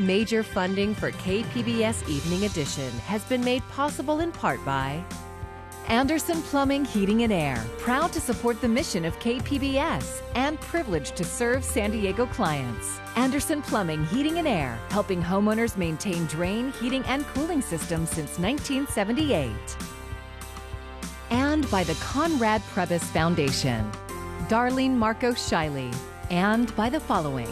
Major funding for KPBS Evening Edition has been made possible in part by Anderson Plumbing, Heating and Air, proud to support the mission of KPBS and privileged to serve San Diego clients. Anderson Plumbing, Heating and Air, helping homeowners maintain drain, heating, and cooling systems since 1978. And by the Conrad Prebys Foundation, Darlene Marco Shiley, and by the following.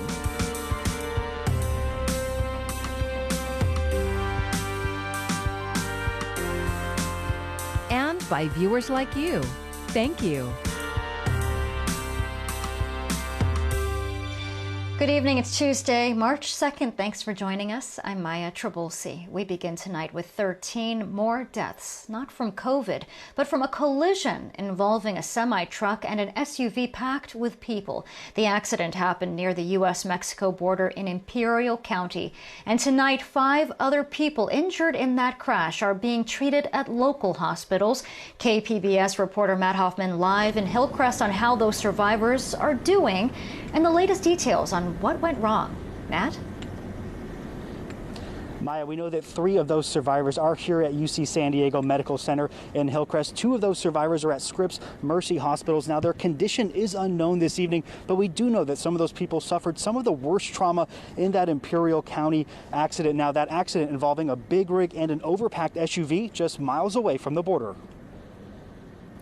And by viewers like you. Thank you. Good evening. It's Tuesday, March 2nd. Thanks for joining us. I'm Maya Trabulsi. We begin tonight with 13 more deaths, not from COVID, but from a collision involving a semi-truck and an SUV packed with people. The accident happened near the U.S.-Mexico border in Imperial County. And tonight, 5 other people injured in that crash are being treated at local hospitals. KPBS reporter Matt Hoffman live in Hillcrest on how those survivors are doing and the latest details on what went wrong. Matt? Maya, we know that 3 of those survivors are here at UC San Diego Medical Center in Hillcrest. 2 of those survivors are at Scripps Mercy Hospitals. Now, their condition is unknown this evening, but we do know that some of those people suffered some of the worst trauma in that Imperial County accident. Now, that accident involving a big rig and an overpacked SUV just miles away from the border.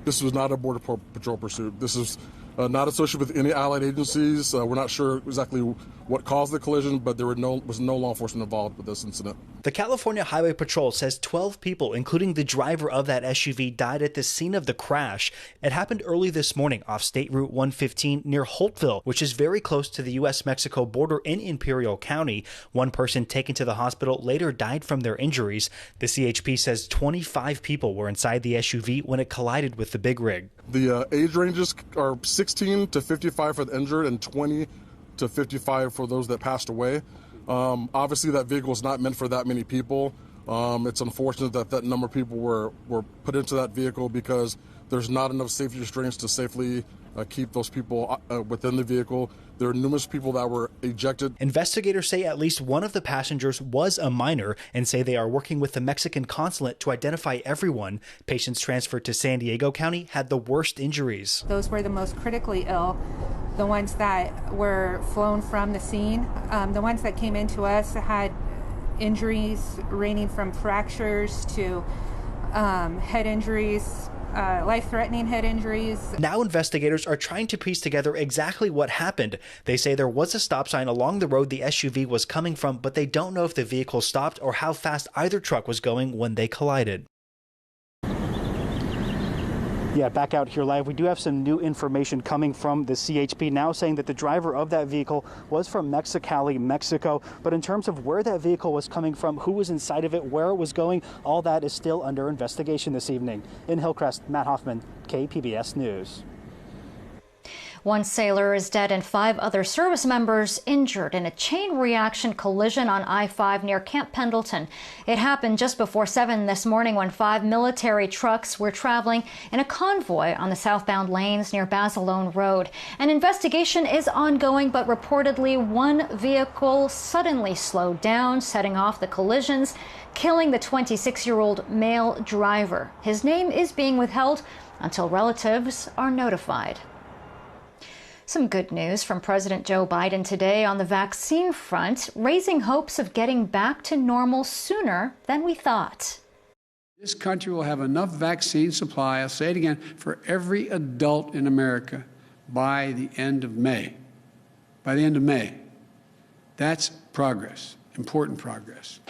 This was not a Border Patrol pursuit. This is not associated with any allied agencies. We're not sure exactly what caused the collision, but there was no law enforcement involved with this incident. The California Highway Patrol says 12 people, including the driver of that SUV, died at the scene of the crash. It happened early this morning off State Route 115 near Holtville, which is very close to the U.S.-Mexico border in Imperial County. One person taken to the hospital later died from their injuries. The CHP says 25 people were inside the SUV when it collided with the big rig. The age ranges are 16 to 55 for the injured and 20 to 55 for those that passed away. Obviously, that vehicle is not meant for that many people. It's unfortunate that that number of people were put into that vehicle because there's not enough safety restraints to safely keep those people within the vehicle. There are numerous people that were ejected. Investigators say at least one of the passengers was a minor and say they are working with the Mexican consulate to identify everyone. Patients transferred to San Diego County had the worst injuries. Those were the most critically ill, the ones that were flown from the scene. The ones that came into us had injuries ranging from fractures to head injuries, life-threatening head injuries. Now investigators are trying to piece together exactly what happened. They say there was a stop sign along the road the SUV was coming from, but they don't know if the vehicle stopped or how fast either truck was going when they collided. Yeah, back out here live, we do have some new information coming from the CHP now saying that the driver of that vehicle was from Mexicali, Mexico. But in terms of where that vehicle was coming from, who was inside of it, where it was going, all that is still under investigation this evening. In Hillcrest, Matt Hoffman, KPBS News. 1 sailor is dead and 5 other service members injured in a chain reaction collision on I-5 near Camp Pendleton. It happened just before 7 this morning when 5 military trucks were traveling in a convoy on the southbound lanes near Basilone Road. An investigation is ongoing, but reportedly 1 vehicle suddenly slowed down, setting off the collisions, killing the 26-year-old male driver. His name is being withheld until relatives are notified. Some good news from President Joe Biden today on the vaccine front, raising hopes of getting back to normal sooner than we thought. This country will have enough vaccine supply, I'll say it again, for every adult in America by the end of May. By the end of May. That's progress, important progress.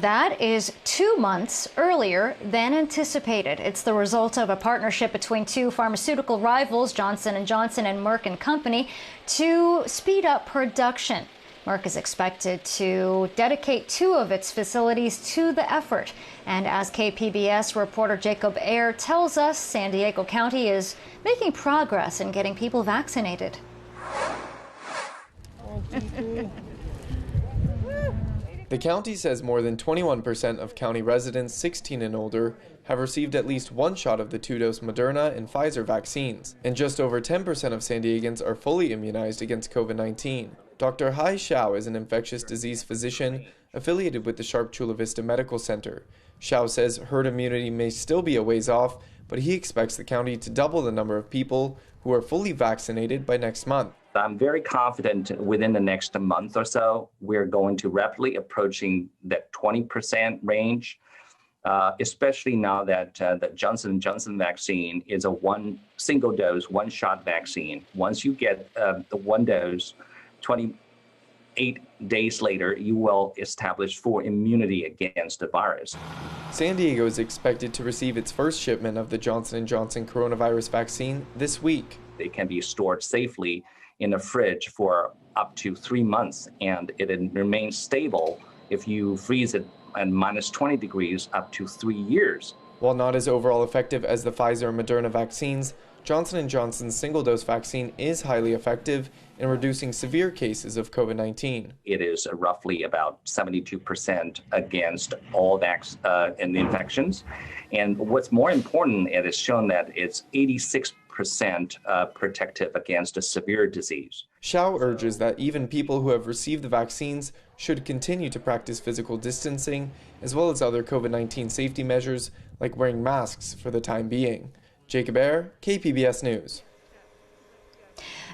That is 2 months earlier than anticipated. It's the result of a partnership between 2 pharmaceutical rivals, Johnson & Johnson and Merck & Company, to speed up production. Merck is expected to dedicate 2 of its facilities to the effort. And as KPBS reporter Jacob Ayer tells us, San Diego County is making progress in getting people vaccinated. The county says more than 21% of county residents 16 and older have received at least one shot of the 2-dose Moderna and Pfizer vaccines, and just over 10% of San Diegans are fully immunized against COVID-19. Dr. Hai Xiao is an infectious disease physician affiliated with the Sharp Chula Vista Medical Center. Xiao says herd immunity may still be a ways off, but he expects the county to double the number of people who are fully vaccinated by next month. I'm very confident within the next month or so, we're going to rapidly approaching that 20% range, especially now that the Johnson & Johnson vaccine is a single dose, one-shot vaccine. Once you get the one dose, 28 days later, you will establish full immunity against the virus. San Diego is expected to receive its first shipment of the Johnson & Johnson coronavirus vaccine this week. It can be stored safely in a fridge for up to 3 months, and it remains stable if you freeze it at minus 20 degrees up to 3 years. While not as overall effective as the Pfizer and Moderna vaccines, Johnson & Johnson's single-dose vaccine is highly effective in reducing severe cases of COVID-19. It is roughly about 72% against all infections. And what's more important, it has shown that it's 86% protective against a severe disease. Xiao urges that even people who have received the vaccines should continue to practice physical distancing, as well as other COVID-19 safety measures like wearing masks for the time being. Jacob Ayer, KPBS News.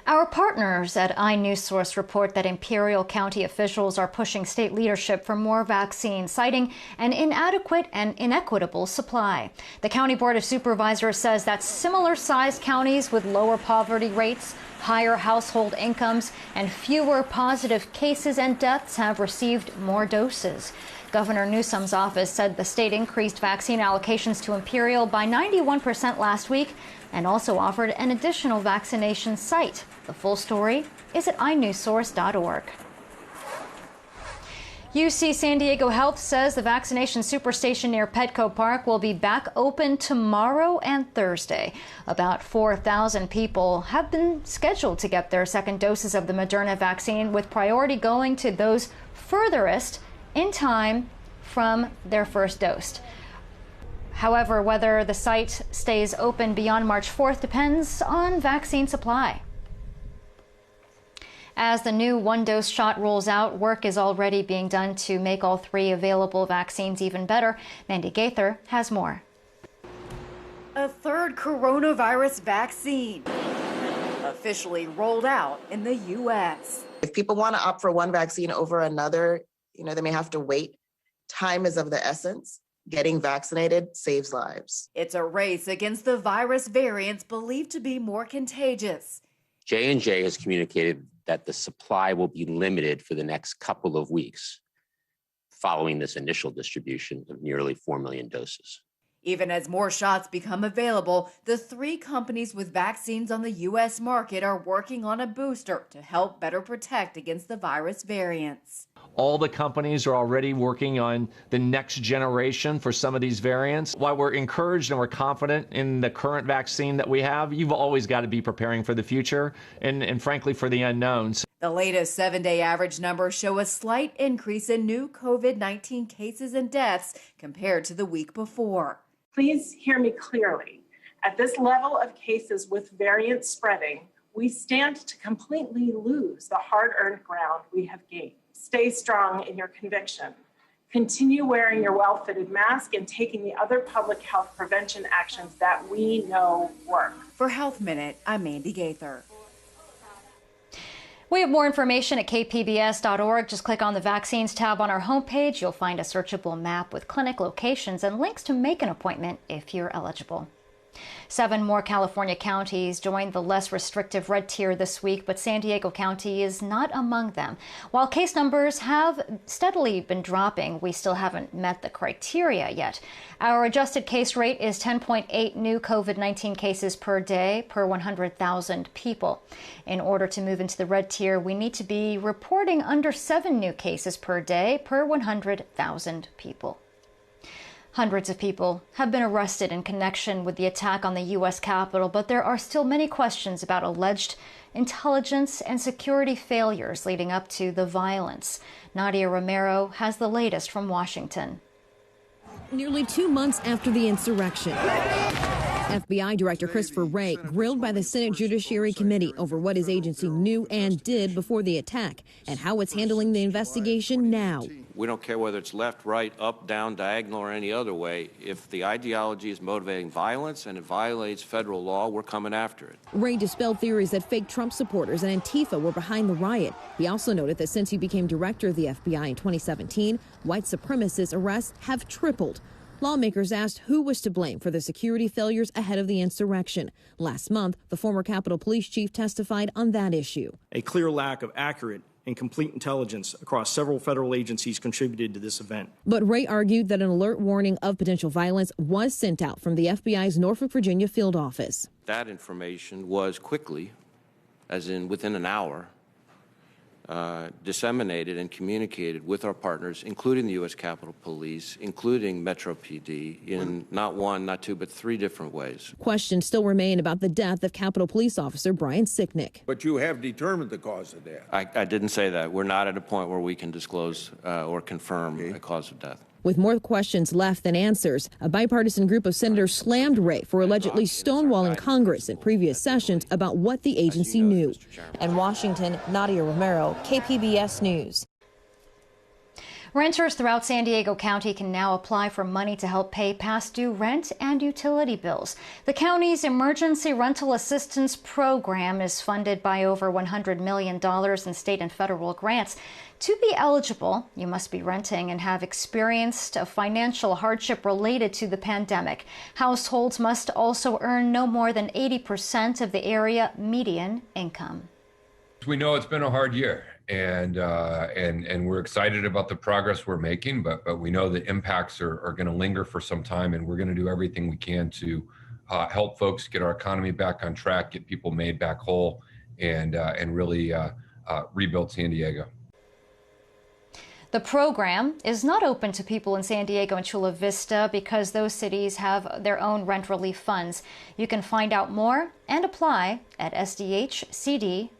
Our partners at iNewsSource report that Imperial County officials are pushing state leadership for more vaccines, citing an inadequate and inequitable supply. The County Board of Supervisors says that similar-sized counties with lower poverty rates, higher household incomes, and fewer positive cases and deaths have received more doses. Governor Newsom's office said the state increased vaccine allocations to Imperial by 91% last week and also offered an additional vaccination site. The full story is at inewssource.org. UC San Diego Health says the vaccination superstation near Petco Park will be back open tomorrow and Thursday. About 4,000 people have been scheduled to get their second doses of the Moderna vaccine, with priority going to those furthest in time from their first dose. However, whether the site stays open beyond March 4th depends on vaccine supply. As the new one-dose shot rolls out, work is already being done to make all 3 available vaccines even better. Mandy Gaither has more. A third coronavirus vaccine officially rolled out in the U.S. If people want to opt for one vaccine over another, they may have to wait. Time is of the essence. Getting vaccinated saves lives. It's a race against the virus variants believed to be more contagious. J&J has communicated that the supply will be limited for the next couple of weeks following this initial distribution of nearly 4 million doses. Even as more shots become available, the 3 companies with vaccines on the U.S. market are working on a booster to help better protect against the virus variants. All the companies are already working on the next generation for some of these variants. While we're encouraged and we're confident in the current vaccine that we have, you've always got to be preparing for the future and frankly, for the unknowns. The latest 7-day average numbers show a slight increase in new COVID-19 cases and deaths compared to the week before. Please hear me clearly. At this level of cases with variants spreading, we stand to completely lose the hard-earned ground we have gained. Stay strong in your conviction. Continue wearing your well-fitted mask and taking the other public health prevention actions that we know work. For Health Minute, I'm Mandy Gaither. We have more information at kpbs.org. Just click on the Vaccines tab on our homepage. You'll find a searchable map with clinic locations and links to make an appointment if you're eligible. 7 more California counties joined the less restrictive red tier this week, but San Diego County is not among them. While case numbers have steadily been dropping, we still haven't met the criteria yet. Our adjusted case rate is 10.8 new COVID-19 cases per day per 100,000 people. In order to move into the red tier, we need to be reporting under 7 new cases per day per 100,000 people. Hundreds of people have been arrested in connection with the attack on the U.S. Capitol, but there are still many questions about alleged intelligence and security failures leading up to the violence. Nadia Romero has the latest from Washington. Nearly 2 months after the insurrection, FBI Director Christopher Wray grilled by the Senate Judiciary Committee over what his agency knew and did before the attack and how it's handling the investigation now. We don't care whether it's left, right, up, down, diagonal, or any other way. If the ideology is motivating violence and it violates federal law, we're coming after it. Wray dispelled theories that fake Trump supporters and Antifa were behind the riot. He also noted that since he became director of the FBI in 2017, white supremacist arrests have tripled. Lawmakers asked who was to blame for the security failures ahead of the insurrection. Last month, the former Capitol Police chief testified on that issue. A clear lack of accurate and complete intelligence across several federal agencies contributed to this event. But Wray argued that an alert warning of potential violence was sent out from the FBI's Norfolk, Virginia field office. That information was quickly, as in within an hour, disseminated and communicated with our partners, including the U.S. Capitol Police, including Metro PD, in not one, not two, but 3 different ways. Questions still remain about the death of Capitol Police Officer Brian Sicknick. But you have determined the cause of death. I didn't say that. We're not at a point where we can disclose or confirm a cause of death. With more questions left than answers, a bipartisan group of senators slammed Wray for allegedly stonewalling Congress in previous sessions about what the agency knew. In Washington, Nadia Romero, KPBS News. Renters throughout San Diego County can now apply for money to help pay past due rent and utility bills. The county's Emergency Rental Assistance Program is funded by over $100 million in state and federal grants. To be eligible, you must be renting and have experienced a financial hardship related to the pandemic. Households must also earn no more than 80% of the area median income. We know it's been a hard year, and we're excited about the progress we're making, but we know the impacts are going to linger for some time, and we're going to do everything we can to help folks get our economy back on track, get people made back whole, and really rebuild San Diego. The program is not open to people in San Diego and Chula Vista because those cities have their own rent relief funds. You can find out more and apply at sdhcd.org.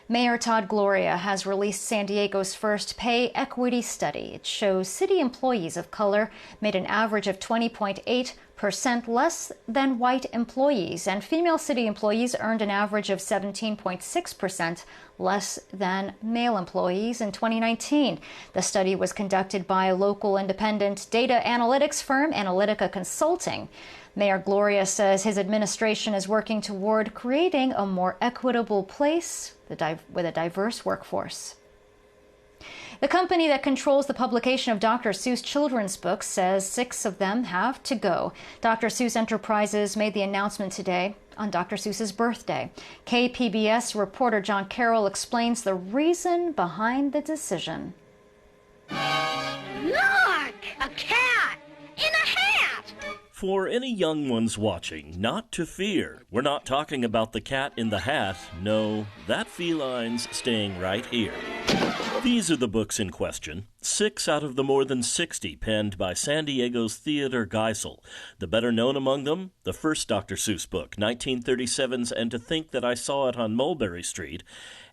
Mayor Todd Gloria has released San Diego's first pay equity study. It shows city employees of color made an average of 20.8% less than white employees, and female city employees earned an average of 17.6% less than male employees in 2019. The study was conducted by a local independent data analytics firm, Analytica Consulting. Mayor Gloria says his administration is working toward creating a more equitable place with a diverse workforce. The company that controls the publication of Dr. Seuss children's books says 6 of them have to go. Dr. Seuss Enterprises made the announcement today on Dr. Seuss's birthday. KPBS reporter John Carroll explains the reason behind the decision. Look! A cat! In a hat! For any young ones watching, not to fear. We're not talking about the cat in the hat. No, that feline's staying right here. These are the books in question, 6 out of the more than 60 penned by San Diego's Theodore Geisel. The better known among them, the first Dr. Seuss book, 1937's And to Think That I Saw It on Mulberry Street,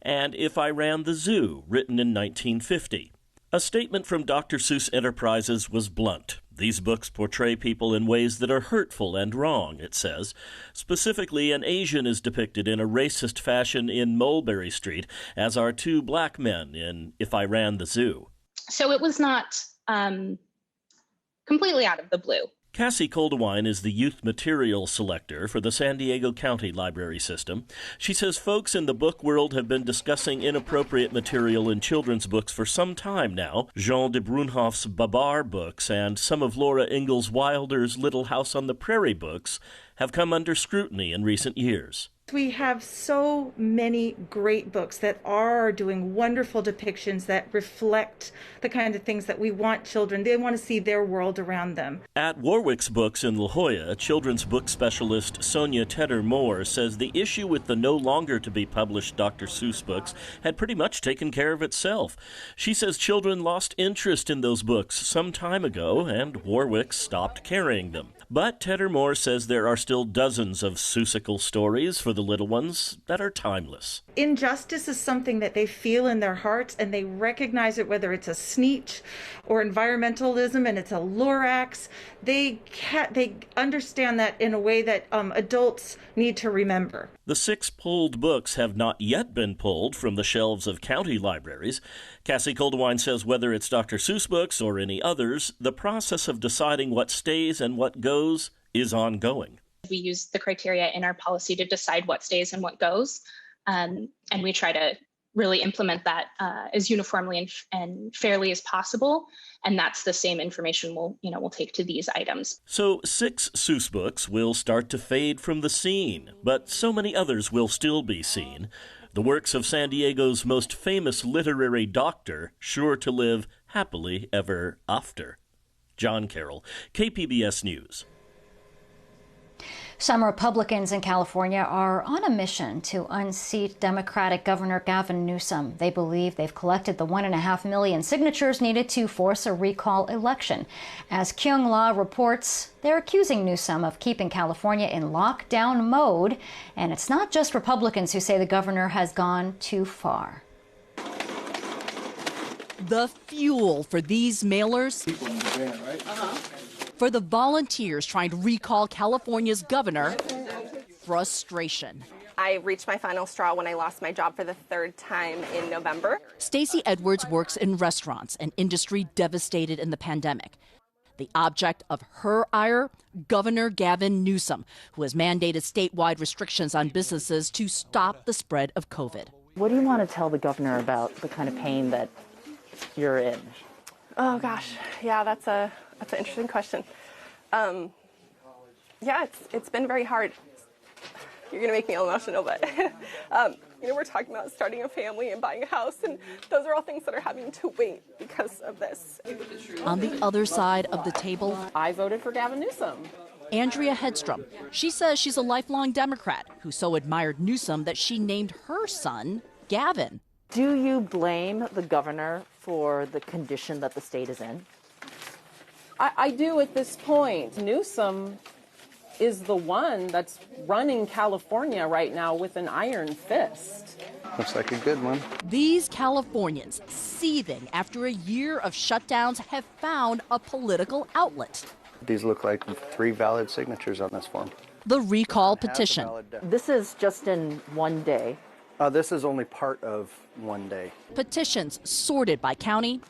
and If I Ran the Zoo, written in 1950. A statement from Dr. Seuss Enterprises was blunt. These books portray people in ways that are hurtful and wrong, it says. Specifically, an Asian is depicted in a racist fashion in Mulberry Street, as are 2 black men in If I Ran the Zoo. So it was not completely out of the blue. Cassie Coldewine is the youth material selector for the San Diego County Library System. She says folks in the book world have been discussing inappropriate material in children's books for some time now. Jean de Brunhoff's Babar books and some of Laura Ingalls Wilder's Little House on the Prairie books have come under scrutiny in recent years. We have so many great books that are doing wonderful depictions that reflect the kind of things that we want children. They want to see their world around them. At Warwick's Books in La Jolla, children's book specialist Sonia Tedder-Moore says the issue with the no longer to be published Dr. Seuss books had pretty much taken care of itself. She says children lost interest in those books some time ago, and Warwick stopped carrying them. But Tedder-Moore says there are still dozens of Seussical stories for the little ones that are timeless. Injustice is something that they feel in their hearts, and they recognize it, whether it's a Sneetch or environmentalism and it's a Lorax. They understand that in a way that adults need to remember. The 6 pulled books have not yet been pulled from the shelves of county libraries. Cassie Coldewine says whether it's Dr. Seuss books or any others, the process of deciding what stays and what goes is ongoing. We use the criteria in our policy to decide what stays and what goes, and we try to really implement that as uniformly and fairly as possible. And that's the same information we'll take to these items. So 6 Seuss books will start to fade from the scene, but so many others will still be seen. The works of San Diego's most famous literary doctor, sure to live happily ever after. John Carroll, KPBS News. Some Republicans in California are on a mission to unseat Democratic Governor Gavin Newsom. They believe they've collected the 1.5 million signatures needed to force a recall election. As Kyung La reports, they're accusing Newsom of keeping California in lockdown mode. And it's not just Republicans who say the governor has gone too far. The fuel for these mailers, for the volunteers trying to recall California's governor, frustration. I reached my final straw when I lost my job for the 3rd time in November. Stacey Edwards works in restaurants, an industry devastated in the pandemic. The object of her ire, Governor Gavin Newsom, who has mandated statewide restrictions on businesses to stop the spread of COVID. What do you want to tell the governor about the kind of pain that you're in? Oh gosh, yeah, that's an interesting question. Yeah, it's been very hard. You're gonna make me emotional, but we're talking about starting a family and buying a house, and those are all things that are having to wait because of this. On the other side of the table, I voted for Gavin Newsom. Andrea Hedstrom. She says she's a lifelong Democrat who so admired Newsom that she named her son Gavin. Do you blame the governor for the condition that the state is in? I do at this point. Newsom is the one that's running California right now with an iron fist. Looks like a good one. These Californians, seething after a year of shutdowns, have found a political outlet. These look like 3 valid signatures on this form. The recall petition. This is just in one day. This is only part of one day. Petitions sorted by county,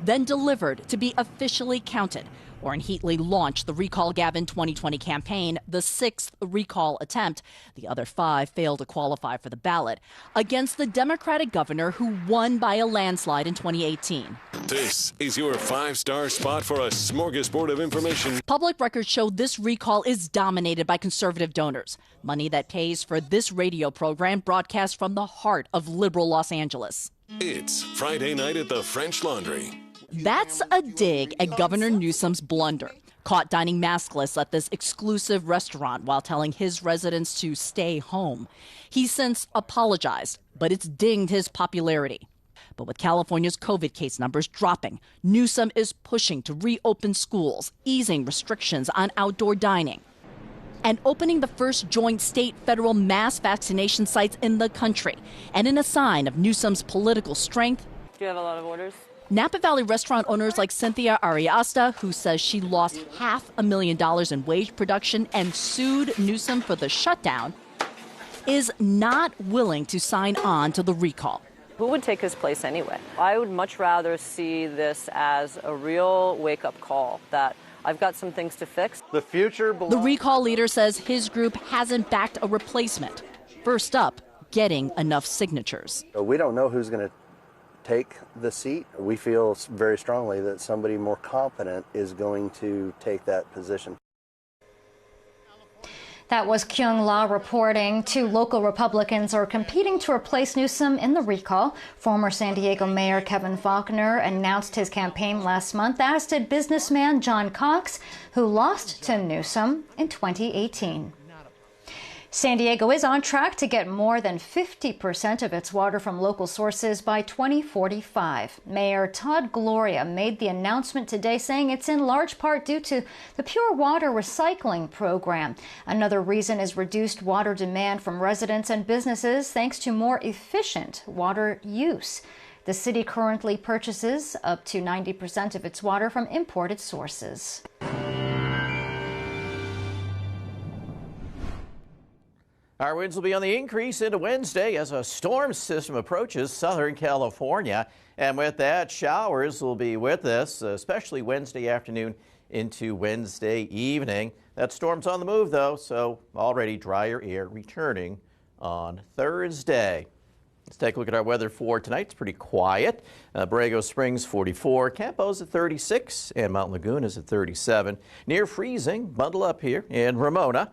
then delivered to be officially counted. Warren Heatley launched the Recall Gavin 2020 campaign, the 6th recall attempt. The other 5 failed to qualify for the ballot against the Democratic governor who won by a landslide in 2018. This is your 5-star spot for a smorgasbord of information. Public records show this recall is dominated by conservative donors, money that pays for this radio program broadcast from the heart of liberal Los Angeles. It's Friday night at the French Laundry. That's a dig at Governor Newsom's blunder. Caught dining maskless at this exclusive restaurant while telling his residents to stay home. He's since apologized, but it's dinged his popularity. But with California's COVID case numbers dropping, Newsom is pushing to reopen schools, easing restrictions on outdoor dining, and opening the first joint state-federal mass vaccination sites in the country. And in a sign of Newsom's political strength, Do you have a lot of orders? Napa Valley restaurant owners like Cynthia Ariasta, who says she lost $500,000 in wage production and sued Newsom for the shutdown, is not willing to sign on to the recall. Who would take his place anyway? I would much rather see this as a real wake-up call that I've got some things to fix. The future belongs. The recall leader says his group hasn't backed a replacement. First up, getting enough signatures. We don't know who's going to take the seat. We feel very strongly that somebody more competent is going to take that position. That was Kyung La reporting. 2 local Republicans are competing to replace Newsom in the recall. Former San Diego Mayor Kevin Faulconer announced his campaign last month, as did businessman John Cox, who lost to Newsom in 2018. San Diego is on track to get more than 50% of its water from local sources by 2045. Mayor Todd Gloria made the announcement today, saying it's in large part due to the pure water recycling program. Another reason is reduced water demand from residents and businesses thanks to more efficient water use. The city currently purchases up to 90% of its water from imported sources. Our winds will be on the increase into Wednesday as a storm system approaches Southern California. And with that, showers will be with us, especially Wednesday afternoon into Wednesday evening. That storm's on the move, though, so already drier air returning on Thursday. Let's take a look at our weather for tonight. It's pretty quiet. Borrego Springs 44, Campo's at 36, and Mount Laguna is at 37. Near freezing, bundle up here in Ramona.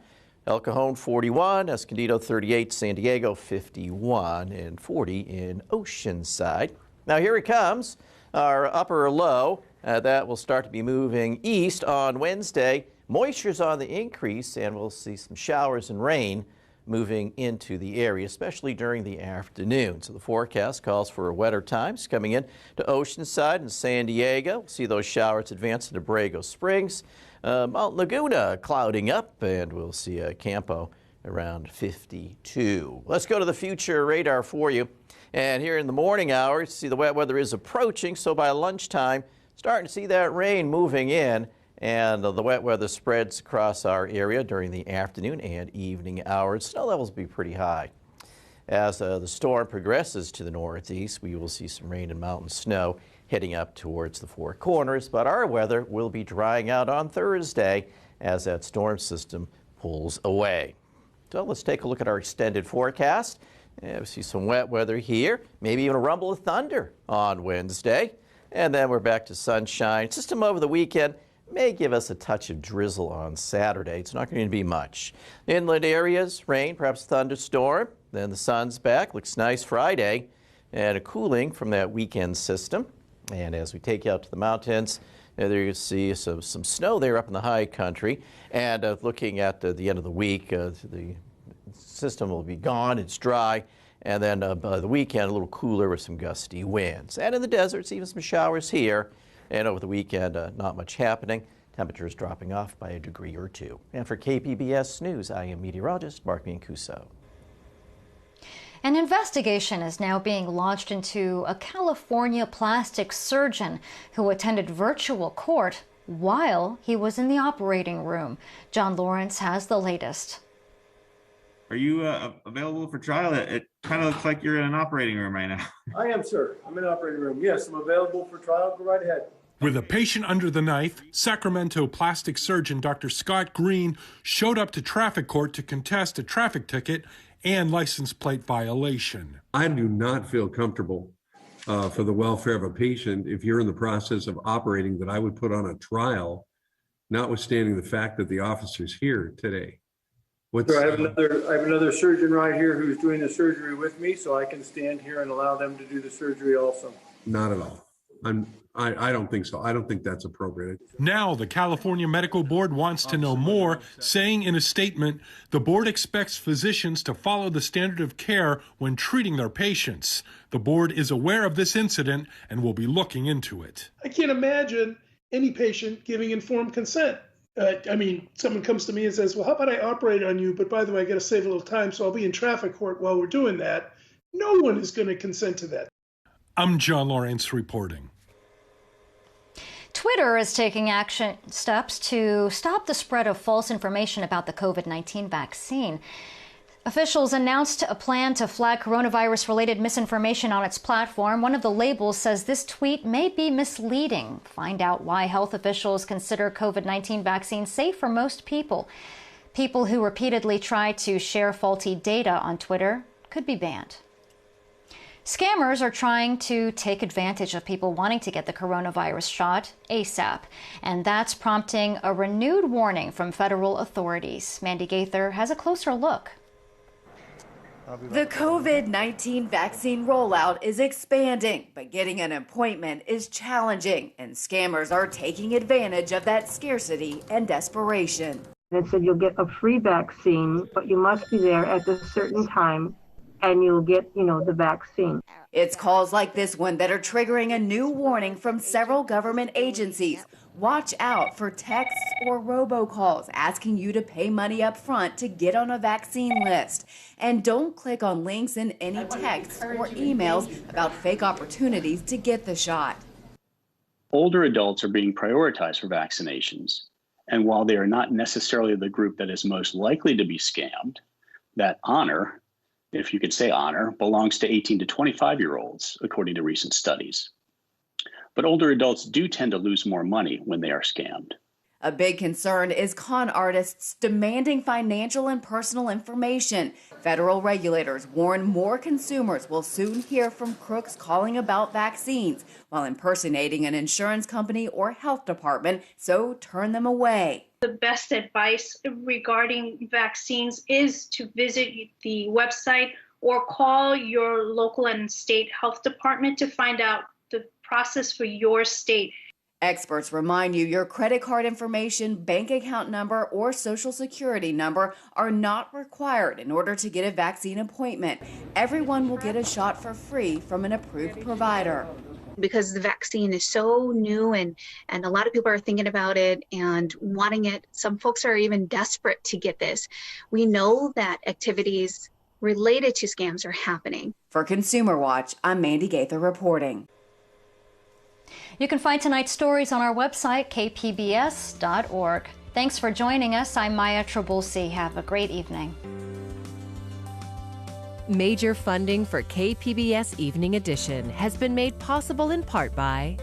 El Cajon 41, Escondido 38, San Diego 51, and 40 in Oceanside. Now here it comes, our upper low. That will start to be moving east on Wednesday. Moisture's on the increase, and we'll see some showers and rain moving into the area, especially during the afternoon. So the forecast calls for wetter times coming in to Oceanside and San Diego. We'll see those showers advance into Borrego Springs. Mount Laguna clouding up, and we'll see Campo around 52. Let's go to the future radar for you. And here in the morning hours, see the wet weather is approaching, so by lunchtime, starting to see that rain moving in, and the wet weather spreads across our area during the afternoon and evening hours. Snow levels will be pretty high. As the storm progresses to the northeast, we will see some rain and mountain snow heading up towards the Four Corners, but our weather will be drying out on Thursday as that storm system pulls away. So let's take a look at our extended forecast. We see some wet weather here, maybe even a rumble of thunder on Wednesday, and then we're back to sunshine. System over the weekend may give us a touch of drizzle on Saturday. It's not going to be much. Inland areas, rain, perhaps thunderstorm. Then the sun's back. Looks nice Friday, and a cooling from that weekend system. And as we take you out to the mountains, there you see some snow there up in the high country. And looking at the end of the week, the system will be gone. It's dry. And then by the weekend, a little cooler with some gusty winds. And in the deserts, even some showers here. And over the weekend, not much happening. Temperatures dropping off by a degree or 2. And for KPBS News, I am meteorologist Mark Mancuso. An investigation is now being launched into a California plastic surgeon who attended virtual court while he was in the operating room. John Lawrence has the latest. Are you available for trial? It kind of looks like you're in an operating room right now. I am, sir. I'm in an operating room. Yes, I'm available for trial. Go right ahead. With a patient under the knife, Sacramento plastic surgeon Dr. Scott Green showed up to traffic court to contest a traffic ticket and license plate violation. I do not feel comfortable for the welfare of a patient if you're in the process of operating that I would put on a trial, notwithstanding the fact that the officer's here today. Sir, I have another surgeon right here who's doing the surgery with me, so I can stand here and allow them to do the surgery also. Not at all. I don't think so. I don't think that's appropriate. Now the California Medical Board wants to know more, saying in a statement, the board expects physicians to follow the standard of care when treating their patients. The board is aware of this incident and will be looking into it. I can't imagine any patient giving informed consent. Someone comes to me and says, well, how about I operate on you? But by the way, I got to save a little time, so I'll be in traffic court while we're doing that. No one is going to consent to that. I'm John Lawrence reporting. Twitter is taking action steps to stop the spread of false information about the COVID-19 vaccine. Officials announced a plan to flag coronavirus-related misinformation on its platform. One of the labels says this tweet may be misleading. Find out why health officials consider COVID-19 vaccine safe for most people. People who repeatedly try to share faulty data on Twitter could be banned. Scammers are trying to take advantage of people wanting to get the coronavirus shot ASAP, and that's prompting a renewed warning from federal authorities. Mandy Gaither has a closer look. The COVID-19 vaccine rollout is expanding, but getting an appointment is challenging, and scammers are taking advantage of that scarcity and desperation. It said you'll get a free vaccine, but you must be there at a certain time, and you'll get, the vaccine. It's calls like this one that are triggering a new warning from several government agencies. Watch out for texts or robocalls asking you to pay money up front to get on a vaccine list. And don't click on links in any texts or emails about fake opportunities to get the shot. Older adults are being prioritized for vaccinations. And while they are not necessarily the group that is most likely to be scammed, that honor, if you could say honor, belongs to 18 to 25-year-olds, according to recent studies. But older adults do tend to lose more money when they are scammed. A big concern is con artists demanding financial and personal information. Federal regulators warn more consumers will soon hear from crooks calling about vaccines while impersonating an insurance company or health department, so turn them away. The best advice regarding vaccines is to visit the website or call your local and state health department to find out the process for your state. Experts remind you your credit card information, bank account number, or social security number are not required in order to get a vaccine appointment. Everyone will get a shot for free from an approved provider. Because the vaccine is so new and a lot of people are thinking about it and wanting it. Some folks are even desperate to get this. We know that activities related to scams are happening. For Consumer Watch, I'm Mandy Gaither reporting. You can find tonight's stories on our website, kpbs.org. Thanks for joining us. I'm Maya Trabulsi. Have a great evening. Major funding for KPBS Evening Edition has been made possible in part by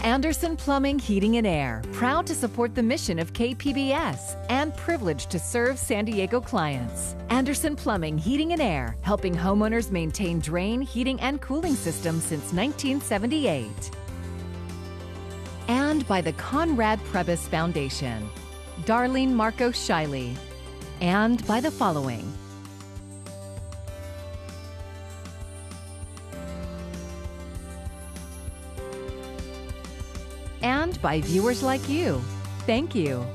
Anderson Plumbing, Heating and Air, proud to support the mission of KPBS and privileged to serve San Diego clients. Anderson Plumbing, Heating and Air, helping homeowners maintain drain, heating, and cooling systems since 1978. And by the Conrad Prebys Foundation, Darlene Marco Shiley, and by the following. And by viewers like you. Thank you.